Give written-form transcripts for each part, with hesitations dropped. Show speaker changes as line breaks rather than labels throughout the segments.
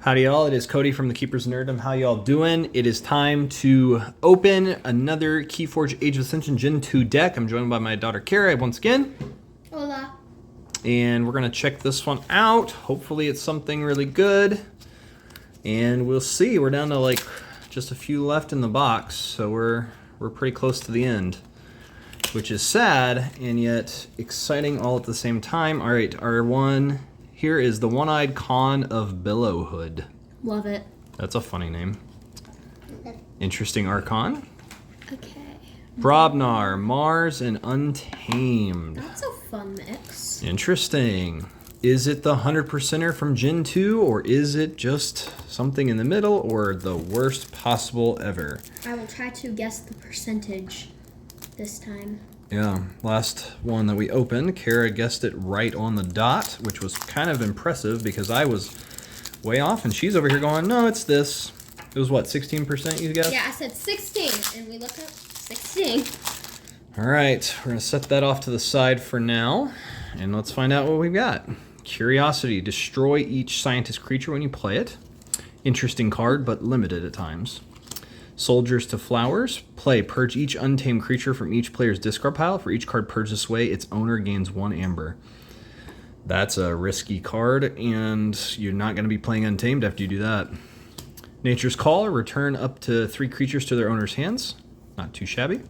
Howdy y'all, it is Cody from the Keeper's Nerddom. How y'all doing? It is time to open another Keyforge Age of Ascension Gen 2 deck. I'm joined by my daughter Kara once again.
Hola.
And we're going to check this one out. Hopefully it's something really good. And we'll see. We're down to like just a few left in the box, so we're pretty close to the end. Which is sad and yet exciting all at the same time. All right, our one here is the One-Eyed Khan of Billowhood.
Love it.
That's a funny name. Interesting Archon.
Okay.
Brobnar, Mars, and Untamed.
That's a fun mix.
Interesting. Is it the 100%er from Gen 2, or is it just something in the middle, or the worst possible ever?
I will try to guess the percentage this time.
Yeah, last one that we opened, Kara guessed it right on the dot, which was kind of impressive because I was way off, and she's over here going, no, it's this. It was what, 16% you guessed?
Yeah, I said 16, and we looked up 16.
All right, we're going to set that off to the side for now, and let's find out what we've got. Curiosity, destroy each scientist creature when you play it. Interesting card, but limited at times. Soldiers to Flowers, play, purge each untamed creature from each player's discard pile. For each card purged this way, its owner gains 1 amber. That's a risky card, and you're not going to be playing Untamed after you do that. Nature's Call, return up to 3 creatures to their owner's hands. Not too shabby.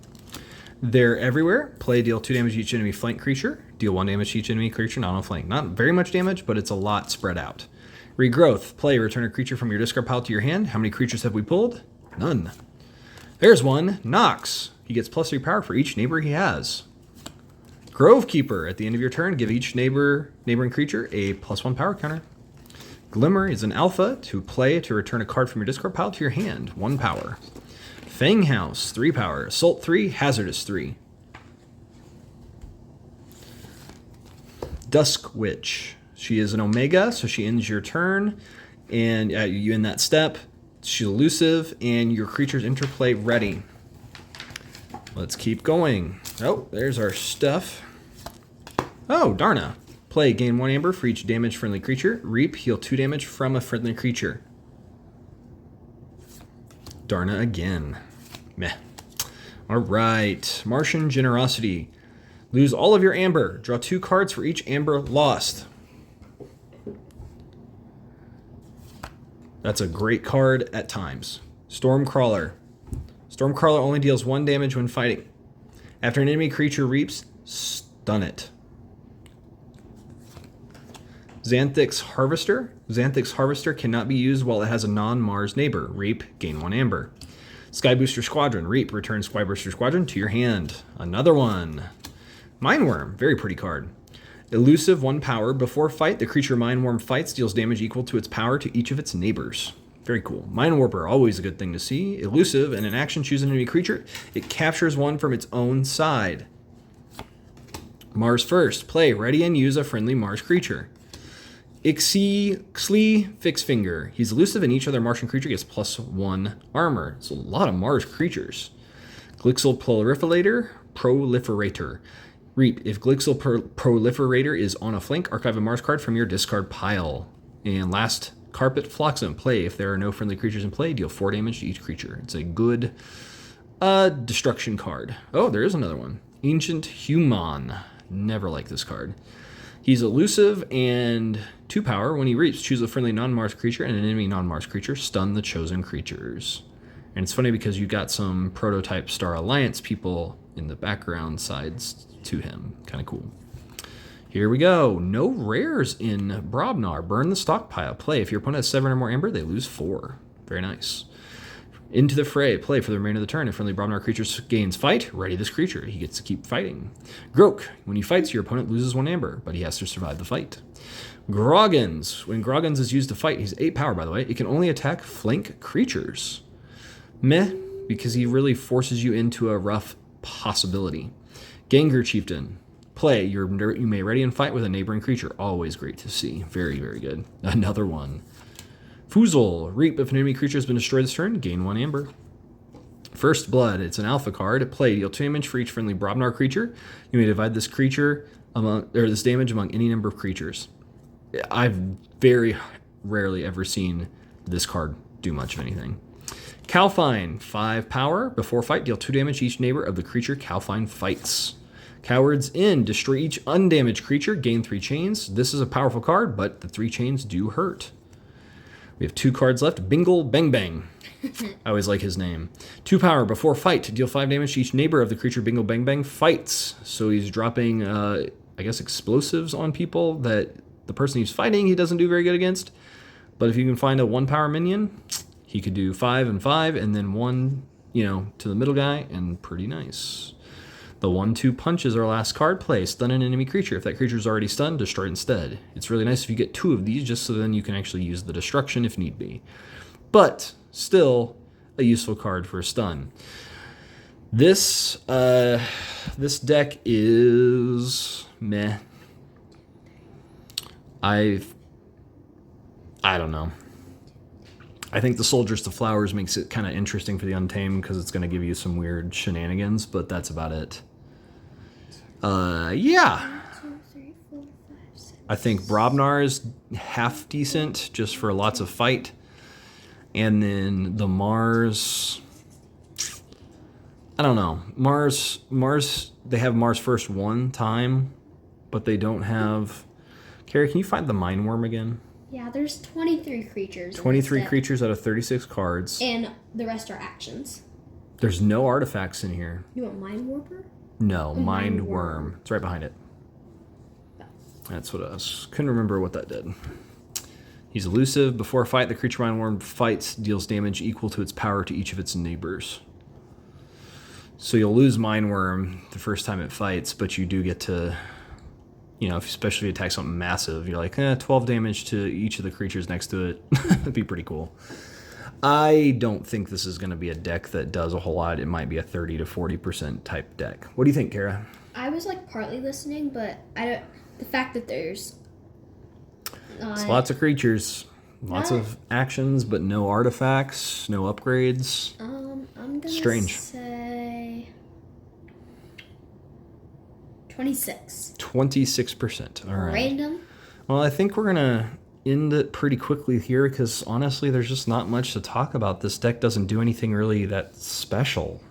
They're Everywhere, play, deal 2 damage to each enemy flank creature. Deal 1 damage to each enemy creature not on flank. Not very much damage, but it's a lot spread out. Regrowth, play, return a creature from your discard pile to your hand. How many creatures have we pulled? None. There's one. Nox. He gets +3 power for each neighbor he has. Grove Keeper. At the end of your turn, give each neighboring creature a +1 power counter. Glimmer is an alpha to play to return a card from your discard pile to your hand. 1 power. Fang House. 3 power. Assault 3. Hazardous 3. Dusk Witch. She is an Omega, so she ends your turn, and you end that step. She's elusive, and your creature's interplay ready. Let's keep going. Oh, there's our stuff. Oh, Darna. Play, gain 1 amber for each damaged friendly creature. Reap, heal 2 damage from a friendly creature. Darna again. Meh. All right. Martian Generosity. Lose all of your amber. Draw 2 cards for each amber lost. That's a great card at times. Stormcrawler. Stormcrawler only deals 1 damage when fighting. After an enemy creature reaps, stun it. Xanthix Harvester. Xanthix Harvester cannot be used while it has a non-Mars neighbor. Reap, gain 1 amber. Skybooster Squadron. Reap, return Skybooster Squadron to your hand. Another one. Mindworm. Very pretty card. Elusive, 1 power. Before fight, the creature Mindworm fights deals damage equal to its power to each of its neighbors. Very cool. Mindwarper, always a good thing to see. Elusive, and an action, choose an enemy creature. It captures 1 from its own side. Mars First, play, ready and use a friendly Mars creature. Xlee Fixfinger. He's elusive, and each other Martian creature gets +1 armor. It's a lot of Mars creatures. Glixel Proliferator. Reap, if Glixel Proliferator is on a flank, archive a Mars card from your discard pile. And last, Carpet Flotsam. Play, if there are no friendly creatures in play, deal 4 damage to each creature. It's a good destruction card. Oh, there is another one. Ancient Human. Never like this card. He's elusive and 2 power. When he reaps, choose a friendly non-Mars creature and an enemy non-Mars creature. Stun the chosen creatures. And it's funny because you got some prototype Star Alliance people in the background sides to him. Kind of cool. Here we go. No rares in Brobnar. Burn the stockpile. Play. If your opponent has 7 or more amber, they lose 4. Very nice. Into the Fray. Play for the remainder of the turn. If friendly Brobnar creature gains fight, ready this creature. He gets to keep fighting. Grok. When he fights, your opponent loses 1 amber, but he has to survive the fight. Groggins. When Groggins is used to fight, he's 8 power, by the way. It can only attack flank creatures. Meh, because he really forces you into a rough possibility. Gengar Chieftain. Play, you may ready and fight with a neighboring creature. Always great to see. Very, very good. Another one. Foozle. Reap, if an enemy creature has been destroyed this turn, gain 1 amber. First Blood. It's an alpha card. Play, deal 2 damage for each friendly Brobnar creature. You may divide this damage among any number of creatures. I've very rarely ever seen this card do much of anything. Calfine, 5 power. Before fight, deal 2 damage to each neighbor of the creature Calfine fights. Coward's End, destroy each undamaged creature, gain 3 chains. This is a powerful card, but the 3 chains do hurt. We have 2 cards left. Bingle Bang Bang. I always like his name. 2 power. Before fight, deal 5 damage to each neighbor of the creature Bingle Bang Bang fights. So he's dropping, I guess, explosives on people that the person he's fighting he doesn't do very good against. But if you can find a 1 power minion, he could do 5 and 5, and then 1, to the middle guy, and pretty nice. The 1/2 punch is our last card play. Stun an enemy creature. If that creature is already stunned, destroy it instead. It's really nice if you get 2 of these, just so then you can actually use the destruction if need be. But still a useful card for a stun. This deck is meh. I don't know. I think the Soldiers to Flowers makes it kind of interesting for the Untamed because it's going to give you some weird shenanigans, but that's about it. Yeah.
1, 2, 3, 4, 5, 6.
I think Brobnar is half decent just for lots of fight. And then the Mars, I don't know. Mars, they have Mars first 1 time, but they don't have... Carrie, can you find the Mind Worm again?
Yeah, there's 23 creatures.
23 creatures out of 36 cards.
And the rest are actions.
There's no artifacts in here.
You want Mind Warper?
No, Mind
Mind
Worm.
Worm.
It's right behind it. That's what I was. Couldn't remember what that did. He's elusive. Before a fight, the creature Mind Worm fights, deals damage equal to its power to each of its neighbors. So you'll lose Mind Worm the first time it fights, but you do get to... especially if you attack something massive, you're like, 12 damage to each of the creatures next to it. That'd be pretty cool. I don't think this is going to be a deck that does a whole lot. It might be a 30 to 40% type deck. What do you think, Kara?
I was partly listening, but the fact that there's
It's lots of creatures, lots of actions, but no artifacts, no upgrades.
I'm gonna
Strange.
say 26.
26%. All right.
Random.
Well, I think we're going to end it pretty quickly here because honestly, there's just not much to talk about. This deck doesn't do anything really that special.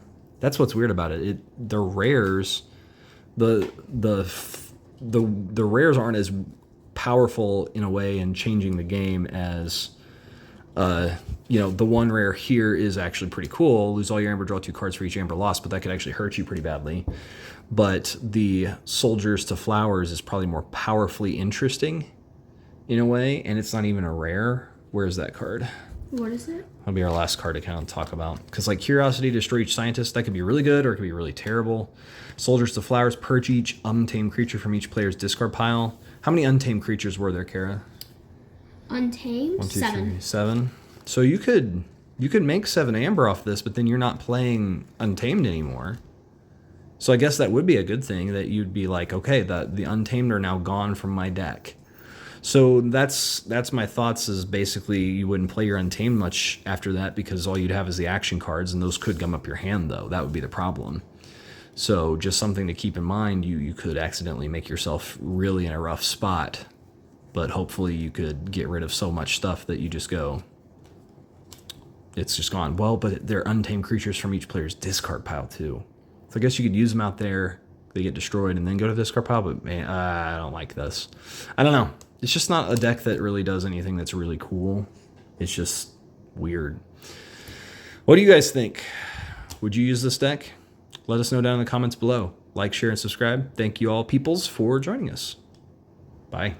That's what's weird about it. The rares, the rares aren't as powerful in a way in changing the game as the 1 rare here is actually pretty cool. Lose all your amber, draw 2 cards for each amber lost, but that could actually hurt you pretty badly. But the Soldiers to Flowers is probably more powerfully interesting in a way, and it's not even a rare. Where's that card?
What is it?
That'll be our last card to kind of talk about. Because Curiosity, destroy each scientist, that could be really good or it could be really terrible. Soldiers to Flowers, purge each untamed creature from each player's discard pile. How many untamed creatures were there, Kara?
Untamed?
1, 2,
7.
3, 7. So you could make 7 amber off this, but then you're not playing Untamed anymore. So I guess that would be a good thing, that you'd be like, okay, the Untamed are now gone from my deck. So that's my thoughts, is basically you wouldn't play your Untamed much after that because all you'd have is the action cards, and those could gum up your hand, though. That would be the problem. So just something to keep in mind, you could accidentally make yourself really in a rough spot, but hopefully you could get rid of so much stuff that you just go, it's just gone. Well, but they're untamed creatures from each player's discard pile, too. So I guess you could use them out there, they get destroyed, and then go to the discard pile, but man, I don't like this. I don't know. It's just not a deck that really does anything that's really cool. It's just weird. What do you guys think? Would you use this deck? Let us know down in the comments below. Like, share, and subscribe. Thank you all, peoples, for joining us. Bye.